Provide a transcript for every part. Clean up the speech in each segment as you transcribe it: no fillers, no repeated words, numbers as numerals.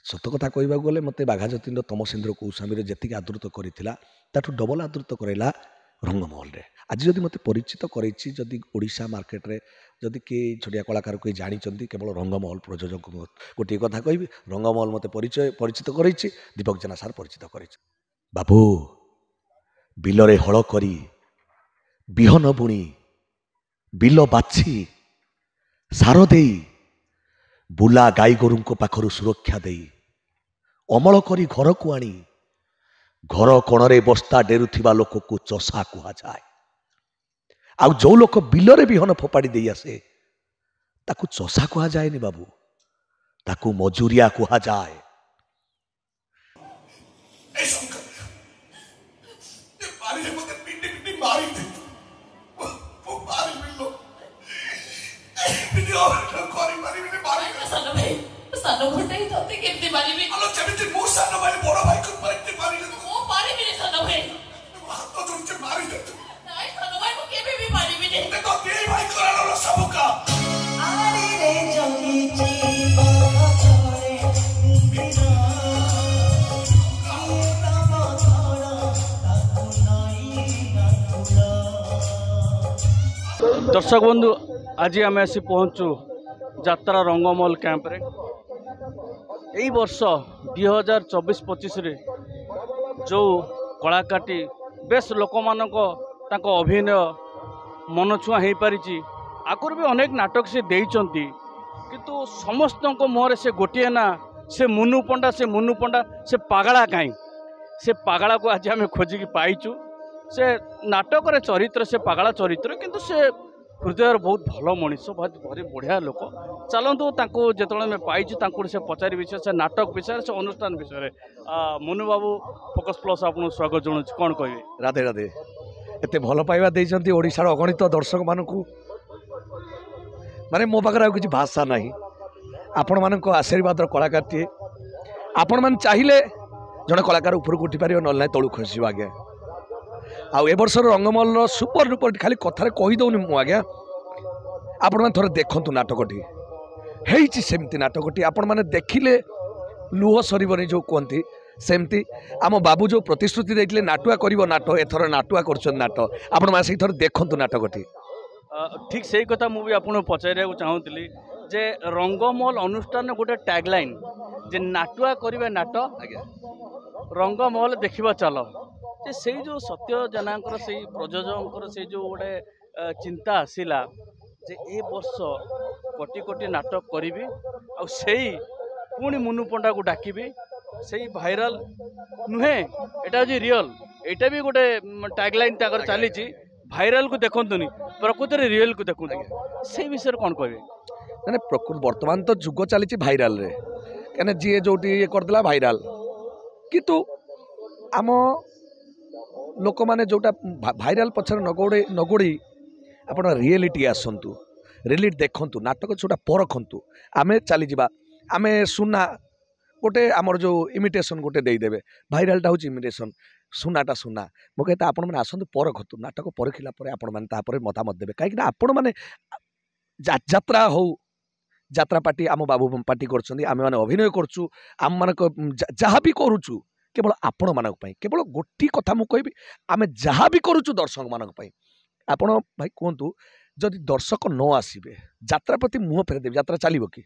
ସତ କଥା କହିବାକୁ ଗଲେ ମୋତେ ବାଘା ଯତୀନ୍ଦ୍ର ତମସିନ୍ଦ୍ର କୌଶାମ୍ବୀରେ ଯେତିକି ଆଦୃତ କରିଥିଲା ତାଠୁ ଡବଲ ଆଦୃତ କରାଇଲା ରଙ୍ଗମହଲରେ। ଆଜି ଯଦି ମୋତେ ପରିଚିତ କରେଇଛି, ଯଦି ଓଡ଼ିଶା ମାର୍କେଟରେ ଯଦି କିଏ ଛୋଟିଆ କଳାକାର କେହି ଜାଣିଛନ୍ତି କେବଳ ରଙ୍ଗମହଲ ପ୍ରଯୋଜକ, ଗୋଟିଏ କଥା କହିବି, ରଙ୍ଗମହଲ ମୋତେ ପରିଚିତ କରେଇଛି, ଦୀପକ ଜେନା ସାର୍ ପରିଚିତ କରେଇଛି। ବାବୁ, ବିଲରେ ହଳ କରି, ବିହନ ବୁଣି, ବିଲ ବାଛି, ସାର ଦେଇ, ବୁଲା ଗାଈ ଗୋରୁଙ୍କ ପାଖରୁ ସୁରକ୍ଷା ଦେଇ, ଅମଳ କରି ଘରକୁ ଆଣି ଘର କୋଣରେ ବସ୍ତା ଡେରୁଥିବା ଲୋକକୁ ଚଷା କୁହାଯାଏ। ଆଉ ଯୋଉ ଲୋକ ବିଲରେ ବିହନ ଫୋପାଡ଼ି ଦେଇ ଆସେ ତାକୁ ଚଷା କୁହାଯାଏନି ବାବୁ, ତାକୁ ମଜୁରିଆ କୁହାଯାଏ। दर्शक बंधु, आज आम आसी पहुँचु यात्रा रंगमहल कैंप्रे। यही वर्ष 2024-25 जो कलाकारटी बेस लोक मान अभिनय मनछुआ हो पारी। आगुरी भी अनेक नाटक से देइचंती, किंतु समस्त मुहर से गोटे ना, से मुनु पंडा से पागला कहीं, से पागला को आज आम खोजिकी पाइचु। से नाटक चरित्र से पागला चरित्र, किंतु से हृदय बहुत भल मनीष, बहुत भारी बढ़िया लोक। चलतु जो पाई से पचारि विषय, से नाटक विषय, से अनुष्ठान विषय। मुनु बाबू फोकस प्लस आपको स्वागत जनाऊँ, कौन कहे? राधे राधे। एते भल पाइबा देइचंती ओडिशार अगणित दर्शक मानकू, माने मो पाखरे आ किछि भाषा नाही। आपण मानक आशीर्वाद कलाकारटी, आपण मान चाहिले जने कलाकार ऊपर उठी पारियो, नल नाही तळु खसिबो। आज्ञा आउ ए वर्षर रंगमहल सुपर डुपर खाली कथारे कहि दउनी मु आज्ञा, आपण मान थोड़े देखंतु नाटकटी हेइछि सेमती नाटकटी। आपण माने देखिले लुह सरीबनी जो कहती सेमती। आम बाबू जो प्रतिश्रुति देइथिले नाटुआ करिवो नाटक, एथर नाटुआ करछन नाटक। आपण माने थोड़े देखंतु नाटकटी। ठीक सही कथा मुझे आपको पचार चाहूली जे रंगमहल अनुष्ठान गोटे टैगलाइन जे नाटुआ करिवे नाटक, रंगमहल देखिबा चल। से जो सत्य जनाकर से प्रयोजक से जो गोटे चिंता आसला जे ए वर्ष कोटी कोटी नाटक करी पुणी मुनु पंडा को डाकिबी, से भाइराल नुहे एटा जी रियल, एटा भी गोटे टैगलाइन ताकर चली भाइराल को देखंतुनी, प्रकृत रे रियल को देखंतु। से विषय कौन कहबे? माने प्रकृत वर्तमान तो जुग चली भाइराल रे, कने जी जोटी ये करदेला भाइराल, किंतु आम लोक माने जोटा भाइराल पछर नगोड़ी आपण रियलिटी आसंतु, रियलिटी देखंतु, नाटक छोटा परखंतु। आमे चली जिबा, आमे सुना गोटे आमर जो इमिटेशन गोटे देदेवे, भाइरालटा हूँ इमिटेशन, सुनाटा सुना। मो कहता आपण मैंने आसतु परखतु, नाटक परखिला परे आपण मैंने तापर मतामत देवे। कहीं आपण मैंने यात्रा हो, यात्रा पार्टी आम बाबू पार्टी कर आम मैंने अभिनय करुँ, आम मान जहाँ भी करुचु केवल आपण मानक पई। केवल गोटी कथा मु कहबी, आम जहाँ भी करुचु दर्शक मानक पई। आपण भाई कहतु जदि दर्शक न आसबे यात्रा प्रति मुह फेरदेवी, यात्रा चलो कि?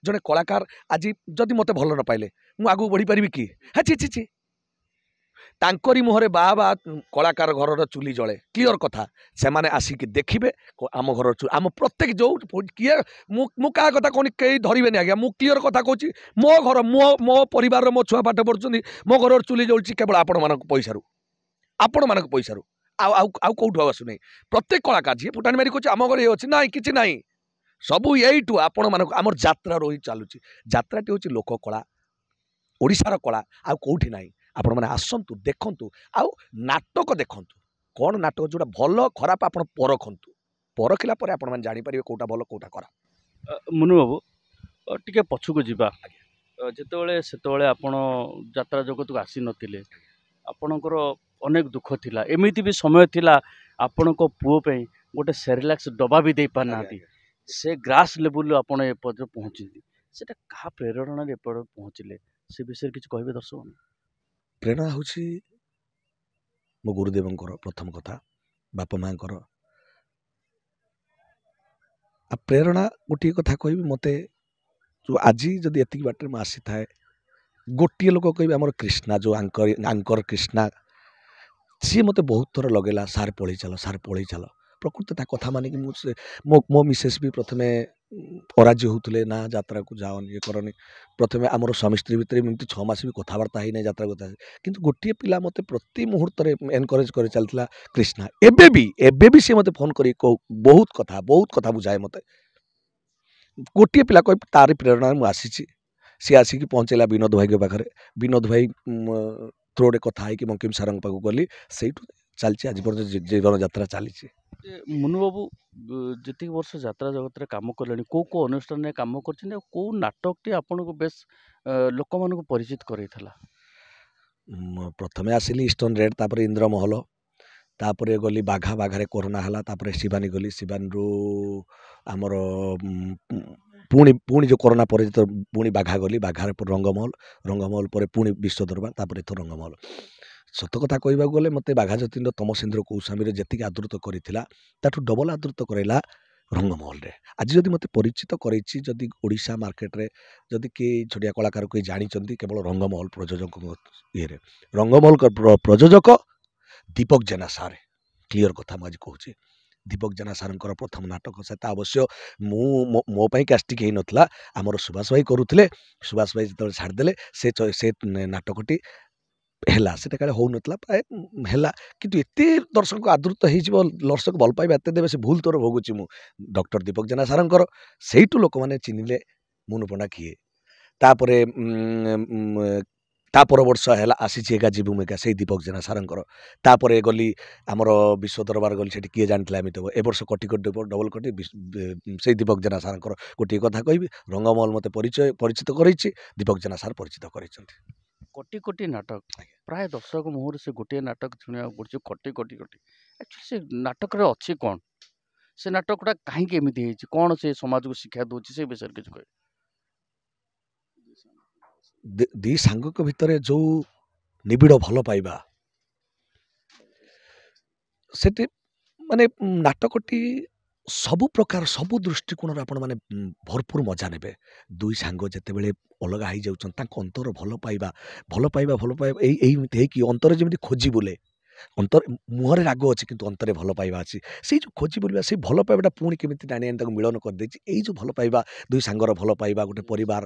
जड़े कलाकार आज जदि मत भल न पाइले मु आगू बढ़ी पारि कि? हाँ ची ची ची, तांकरी मुहरे बा बा कलाकार घर चुली जले, क्लीयर कथा। से माने आसिक देखिबे आम घर आम प्रत्येक जो किए मु क्या कथा कहनी कई धरबे आज्ञा, मु क्लीयर कथा कहूँ। मो घर मो परिवार मो छुआ पाठ पढ़ुं, मो घर चुली जलुची केवल आपण मानक पैसारू, आपण मानक पैसारू, आउ कौटू आसु नहीं। प्रत्येक कलाकार जी फुटाणी मारी कहूँ आम घर ये अच्छी ना कि ना, सबू यू आपण मानक आमर यात्रा रही चलुची। यात्राटी हूँ लोक कला, ओडिशार कला, आउ कौटी ना। आपण मैंने आसतु देखु, आउ नाटक देखु, कौन नाटक जोटा भल खराब आप परखु, परखिला आपण मैंने जापर कौटा भल कौटा खराब। मुनु बाबू टिके पछुक जीवा, जिते से आपण यात्रा जगत को आसी नथिले, आपणकर अनेक दुख थिला, एमिति भी समय थिला आपण को पुओ पे गोटे सेरिलैक्स डबा भी दे पारना, से ग्रास लेवल आपण ए पद पहुँची। ସେଟା କାହା ପ୍ରେରଣାରେ ଏପଟେ ପହଞ୍ଚିଲେ ସେ ବିଷୟରେ କିଛି କହିବେ ଦର୍ଶକ? ପ୍ରେରଣା ହେଉଛି ମୋ ଗୁରୁଦେବଙ୍କର ପ୍ରଥମ କଥା, ବାପା ମାଆଙ୍କର। ଆଉ ପ୍ରେରଣା ଗୋଟିଏ କଥା କହିବି, ମୋତେ ଯେଉଁ ଆଜି ଯଦି ଏତିକି ବାଟରେ ମୁଁ ଆସିଥାଏ, ଗୋଟିଏ ଲୋକ କହିବେ ଆମର କ୍ରିଷ୍ଣା, ଯେଉଁ ଆଙ୍କର କ୍ରିଷ୍ଣା, ସିଏ ମୋତେ ବହୁତ ଥର ଲଗେଇଲା, ସାର୍ ପଳେଇ ଚାଲ, ସାର୍ ପଳେଇ ଚାଲ। ପ୍ରକୃତ ତା କଥା ମାନିକି ମୁଁ ମୋ ମିସେସ୍ ବି ପ୍ରଥମେ ଅରାଜି ହେଉଥିଲେ, ନା ଯାତ୍ରାକୁ ଯାଅନି, ଇଏ କରନି। ପ୍ରଥମେ ଆମର ସ୍ୱାମୀ ସ୍ତ୍ରୀ ଭିତରେ ଏମିତି 6 ମାସ ବି କଥାବାର୍ତ୍ତା ହେଇନାହିଁ ଯାତ୍ରା କଥା। କିନ୍ତୁ ଗୋଟିଏ ପିଲା ମୋତେ ପ୍ରତି ମୁହୂର୍ତ୍ତରେ ଏନକରେଜ୍ କରି ଚାଲିଥିଲା, କ୍ରିଷ୍ଣା। ଏବେ ବି ସିଏ ମୋତେ ଫୋନ୍ କରି ବହୁତ କଥା ବୁଝାଏ ମୋତେ। ଗୋଟିଏ ପିଲା କହି ତାରି ପ୍ରେରଣାରେ ମୁଁ ଆସିଛି। ସିଏ ଆସିକି ପହଞ୍ଚେଇଲା ବିନୋଦ ଭାଇଙ୍କ ପାଖରେ। ବିନୋଦ ଭାଇ ଥ୍ରୋରେ କଥା ହେଇକି ବଙ୍କିମ ସାରଙ୍କ ପାଖକୁ ଗଲି, ସେଇଠୁ ଚାଲିଛି ଆଜି ପର୍ଯ୍ୟନ୍ତ ଜୀବନ ଯାତ୍ରା ଚାଲିଛି। ମୁନୁ ବାବୁ ଯେତିକି ବର୍ଷ ଯାତ୍ରା ଜଗତରେ କାମ କଲେଣି, କୋଉ ଅନୁଷ୍ଠାନରେ କାମ କରିଛନ୍ତି, ଆଉ କୋଉ ନାଟକଟି ଆପଣଙ୍କୁ ବେଶ ଲୋକମାନଙ୍କୁ ପରିଚିତ କରେଇଥିଲା? ପ୍ରଥମେ ଆସିଲି ଇଷ୍ଟର୍ଣ୍ଣ ରେଡ୍, ତାପରେ ଇନ୍ଦ୍ରମହଲ, ତାପରେ ଗଲି ବାଘାରେ କରୋନା ହେଲା, ତାପରେ ଶିବାନୀ ଗଲି, ଶିବାନୀରୁ ଆମର ପୁଣି ଯେଉଁ କରୋନା ପରେ ପୁଣି ବାଘା ଗଲି, ବାଘାରେ ରଙ୍ଗମହଲ ପରେ ପୁଣି ବିଶ୍ୱ ଦରବାର, ତାପରେ ଏଥର ରଙ୍ଗମହଲ। ସତ କଥା କହିବାକୁ ଗଲେ ମୋତେ ବାଘା ଯତୀନ୍ଦ୍ର ତମସେନ୍ଦ୍ର କୌଶାମୀରେ ଯେତିକି ଆଦୃତ କରିଥିଲା, ତାଠୁ ଡବଲ ଆଦୃତ କରାଇଲା ରଙ୍ଗମହଲରେ। ଆଜି ଯଦି ମୋତେ ପରିଚିତ କରେଇଛି, ଯଦି ଓଡ଼ିଶା ମାର୍କେଟରେ ଯଦି କିଏ ଛୋଟିଆ କଳାକାର କେହି ଜାଣିଛନ୍ତି, କେବଳ ରଙ୍ଗମହଲ ପ୍ରଯୋଜକ ଇଏରେ। ରଙ୍ଗମହଲ ପ୍ରଯୋଜକ ଦୀପକ ଜେନା ସାର୍। କ୍ଲିଅର କଥା ମୁଁ ଆଜି କହୁଛି, ଦୀପକ ଜେନା ସାର୍ଙ୍କର ପ୍ରଥମ ନାଟକ ସେଟା ଅବଶ୍ୟ ମୋ ପାଇଁ କାଷ୍ଟିଂ ହେଇନଥିଲା, ଆମର ସୁଭାଷ ଭାଇ କରୁଥିଲେ। ସୁଭାଷ ଭାଇ ଯେତେବେଳେ ଛାଡ଼ିଦେଲେ, ସେ ନାଟକଟି ହେଲା, ସେଟା କାଳେ ହଉନଥିଲା, ପ୍ରାୟ ହେଲା। କିନ୍ତୁ ଏତେ ଦର୍ଶକ ଆଦୃତ ହେଇଯିବ, ଦର୍ଶକ ଭଲ ପାଇବା ଏତେ ଦେବେ, ସେ ଭୁଲ ତୋର ଭୋଗୁଛି ମୁଁ। ଡକ୍ଟର ଦୀପକ ଜେନା ସାରଙ୍କର ସେଇଠୁ ଲୋକମାନେ ଚିହ୍ନିଲେ ମୁନୁ ପଣ୍ଡା କିଏ। ତାପରେ ତା ପର ବର୍ଷ ହେଲା ଆସିଛି ଏକା ଯିବୁ ଏକା, ସେଇ ଦୀପକ ଜେନା ସାରଙ୍କର। ତାପରେ ଗଲି ଆମର ବିଶ୍ୱ ଦରବାର ଗଲି, ସେଠି କିଏ ଜାଣିଥିଲା ଏମିତି ହେବ। ଏ ବର୍ଷ କୋଟି ଡବଲ କୋଟି ସେଇ ଦୀପକ ଜେନା ସାରଙ୍କର। ଗୋଟିଏ କଥା କହିବି, ରଙ୍ଗମହଲ ମୋତେ ପରିଚିତ କରେଇଛି, ଦୀପକ ଜେନା ସାର୍ ପରିଚିତ କରେଇଛନ୍ତି। କୋଟି ନାଟକ, ପ୍ରାୟ ଦର୍ଶକ ମୁହଁରୁ ସେ ଗୋଟିଏ ନାଟକ ଶୁଣିବାକୁ ପଡୁଛି, କୋଟି। ଆକ୍ଚୁଆଲି ସେ ନାଟକରେ ଅଛି କ'ଣ? ସେ ନାଟକଟା କାହିଁକି ଏମିତି ହେଇଛି, କ'ଣ ସେ ସମାଜକୁ ଶିକ୍ଷା ଦଉଛି, ସେ ବିଷୟରେ କିଛି କହିବେ? ଦି ସାଙ୍ଗଙ୍କ ଭିତରେ ଯେଉଁ ନିବିଡ଼ ଭଲ ପାଇବା, ସେଠି ମାନେ ନାଟକଟି ସବୁ ପ୍ରକାର ସବୁ ଦୃଷ୍ଟିକୋଣରେ ଆପଣମାନେ ଭରପୁର ମଜା ନେବେ। ଦୁଇ ସାଙ୍ଗ ଯେତେବେଳେ ଅଲଗା ହେଇଯାଉଛନ୍ତି, ତାଙ୍କ ଅନ୍ତର ଭଲ ପାଇବା ଏଇମିତି ହେଇକି ଅନ୍ତର ଯେମିତି ଖୋଜି ବୁଲେ। ଅନ୍ତର ମୁହଁରେ ରାଗ ଅଛି, କିନ୍ତୁ ଅନ୍ତରରେ ଭଲ ପାଇବା ଅଛି। ସେଇ ଯେଉଁ ଖୋଜି ବୁଲିବା, ସେଇ ଭଲ ପାଇବାଟା ପୁଣି କେମିତି ଟାଣି ଆଣି ତାକୁ ମିଳନ କରିଦେଇଛି। ଏଇ ଯେଉଁ ଭଲ ପାଇବା, ଦୁଇ ସାଙ୍ଗର ଭଲ ପାଇବା, ଗୋଟେ ପରିବାର।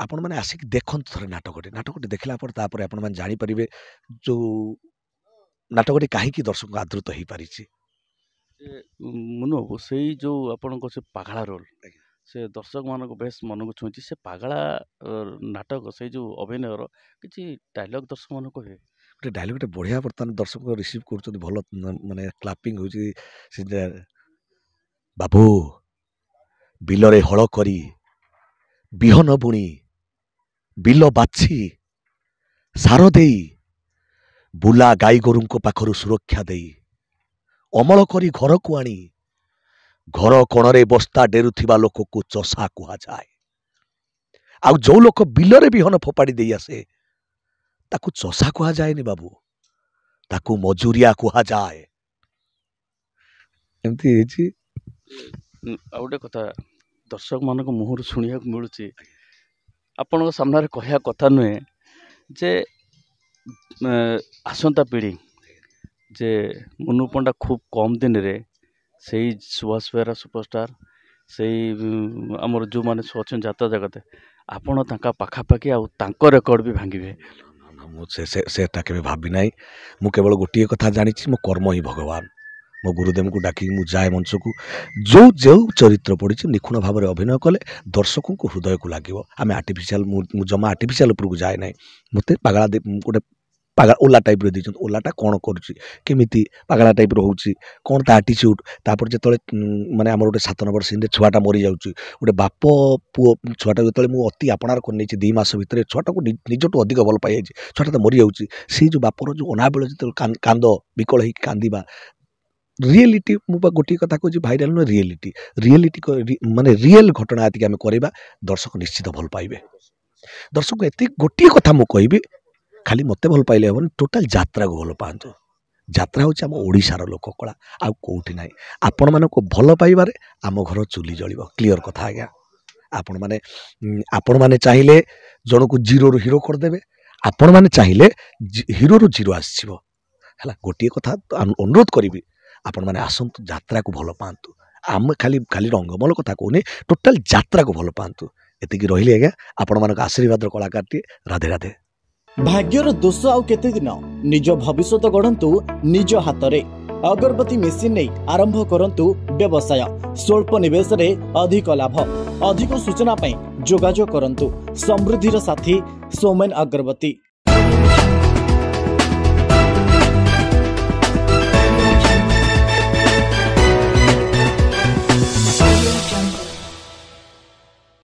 ଆପଣମାନେ ଆସିକି ଦେଖନ୍ତୁ ଥରେ ନାଟକଟି ଦେଖିଲା ପରେ, ତାପରେ ଆପଣମାନେ ଜାଣିପାରିବେ ଯେଉଁ ନାଟକଟି କାହିଁକି ଦର୍ଶକ ଆଦୃତ ହେଇପାରିଛି। ମୁନୁ ବାବୁ, ସେଇ ଯେଉଁ ଆପଣଙ୍କ ସେ ପାଗଳା ରୋଲ୍, ସେ ଦର୍ଶକମାନଙ୍କୁ ବେଶ ମନକୁ ଛୁଇଁଛି। ସେ ପାଗଳା ନାଟକ, ସେଇ ଯେଉଁ ଅଭିନୟର କିଛି ଡାଇଲଗ ଦର୍ଶକମାନଙ୍କୁ କହିବେ? ଗୋଟେ ଡାଇଲଗଟେ ବଢ଼ିଆ ବର୍ତ୍ତମାନ ଦର୍ଶକ ରିସିଭ୍ କରୁଛନ୍ତି, ଭଲ ମାନେ କ୍ଲାପିଂ ହେଉଛି। ସେ ବାବୁ ବିଲରେ ହଳ କରି, ବିହନ ବୁଣି, ବିଲ ବାଛି, ସାର ଦେଇ, ବୁଲା ଗାଈ ଗୋରୁଙ୍କ ପାଖରୁ ସୁରକ୍ଷା ଦେଇ, ଅମଳ କରି ଘରକୁ ଆଣି, ଘର କୋଣରେ ବସ୍ତା ଡେରୁଥିବା ଲୋକକୁ ଚଷା କୁହାଯାଏ। ଆଉ ଯେଉଁ ଲୋକ ବିଲରେ ବିହନ ଫୋପାଡ଼ି ଦେଇ ଆସେ, ତାକୁ ଚଷା କୁହାଯାଏନି ବାବୁ, ତାକୁ ମଜୁରିଆ କୁହାଯାଏ। ଏମିତି ହେଇଛି। ଆଉ ଗୋଟେ କଥା ଦର୍ଶକମାନଙ୍କ ମୁହଁରୁ ଶୁଣିବାକୁ ମିଳୁଛି, ଆପଣଙ୍କ ସାମ୍ନାରେ କହିବା କଥା ନୁହେଁ, ଯେ ଆସନ୍ତା ପିଢ଼ି, ଯେ ମୁନୁ ପଣ୍ଡା ଖୁବ୍ କମ୍ ଦିନରେ ସେଇ ସୁଭାଷ ବେହେରା ସୁପରଷ୍ଟାର, ସେଇ ଆମର ଯେଉଁମାନେ ସବୁ ଅଛନ୍ତି ଯାତ୍ରା ଜଗତରେ, ଆପଣ ତାଙ୍କ ପାଖାପାଖି ଆଉ ତାଙ୍କ ରେକର୍ଡ଼ ବି ଭାଙ୍ଗିବେ। ମୁଁ ସେଟା କେବେ ଭାବି ନାହିଁ। ମୁଁ କେବଳ ଗୋଟିଏ କଥା ଜାଣିଛି, ମୋ କର୍ମ ହିଁ ଭଗବାନ। ମୋ ଗୁରୁଦେବଙ୍କୁ ଡାକିକି ମୁଁ ଯାଏ ମଞ୍ଚକୁ, ଯେଉଁ ଚରିତ୍ର ପଡ଼ିଛି ନିଖୁଣ ଭାବରେ ଅଭିନୟ କଲେ ଦର୍ଶକଙ୍କୁ ହୃଦୟକୁ ଲାଗିବ। ଆମେ ଆର୍ଟିଫିସିଆଲ, ମୁଁ ଜମା ଆର୍ଟିଫିସିଆଲ ଉପରକୁ ଯାଏ ନାହିଁ। ମୋତେ ଗୋଟେ ପାଗଳା ଓଲା ଟାଇପ୍ର ଦେଇଛନ୍ତି। ଓଲାଟା କ'ଣ କରୁଛି, କେମିତି ପାଗଳା ଟାଇପ୍ର ହେଉଛି, କ'ଣ ତା ଆଟିଚ୍ୟୁଡ଼୍। ତାପରେ ଯେତେବେଳେ ମାନେ ଆମର ଗୋଟେ 7 ନମ୍ବର ସିନ୍ରେ ଛୁଆଟା ମରିଯାଉଛି, ଗୋଟେ ବାପ ପୁଅ ଛୁଆଟା ଯେତେବେଳେ ମୁଁ ଅତି ଆପଣାର କରିନେଇଛି, 2 ମାସ ଭିତରେ ଛୁଆଟାକୁ ନିଜଠୁ ଅଧିକ ଭଲ ପାଇଯାଇଛି, ଛୁଆଟା ତ ମରିଯାଉଛି। ସେଇ ଯେଉଁ ବାପର ଯେଉଁ ଅନାବିଳ ଯେତେବେଳେ କାନ୍ଦ ବିକଳ ହେଇକି କାନ୍ଦିବା, रियलिटी मुझे गोटे कथा कहूँ भाइराल नुह रियलिटी रियलिटी माने रियल घटना आदि आम करवा दर्शक निश्चित भल पाइबे दर्शक एति गोटे कथा मुझे कहबी खाली मत भल पाइले हम टोटाल यात्रा को भल पातु यात्रा हूँ आम ओडिशार लोक कला आ कौटी ना आपण मान भल पाइबारे आम घर चुली जलिब क्लीयर कथा आज्ञा आपण मैंने चाहिए जन को जीरो रु हिरो करदे आपण मैंने चाहिए हिरो रु जीरो आसो है गोटे कथा अनुरोध करी आपण मैंने आसतु यात्रा को भल पातु आम खाली खाली रंगमल कथा कहूनी टोटाल यात्रा को भल पातु एतिकी रही आज्ञा आपण मान आशीर्वाद कलाकार टी राधे राधे भाग्यर दोष आउ केते दिन निज भविष्य गढ़ंतु निज हाथ रे अगरबत्ती मेसिन नहीं आरंभ करंतु व्यवसाय स्वल्प निवेश रे अधिक लाभ अधिक सूचना पाई जोगाजोग करंतु समृद्धिर साथी सोमेन अगरबत्ती।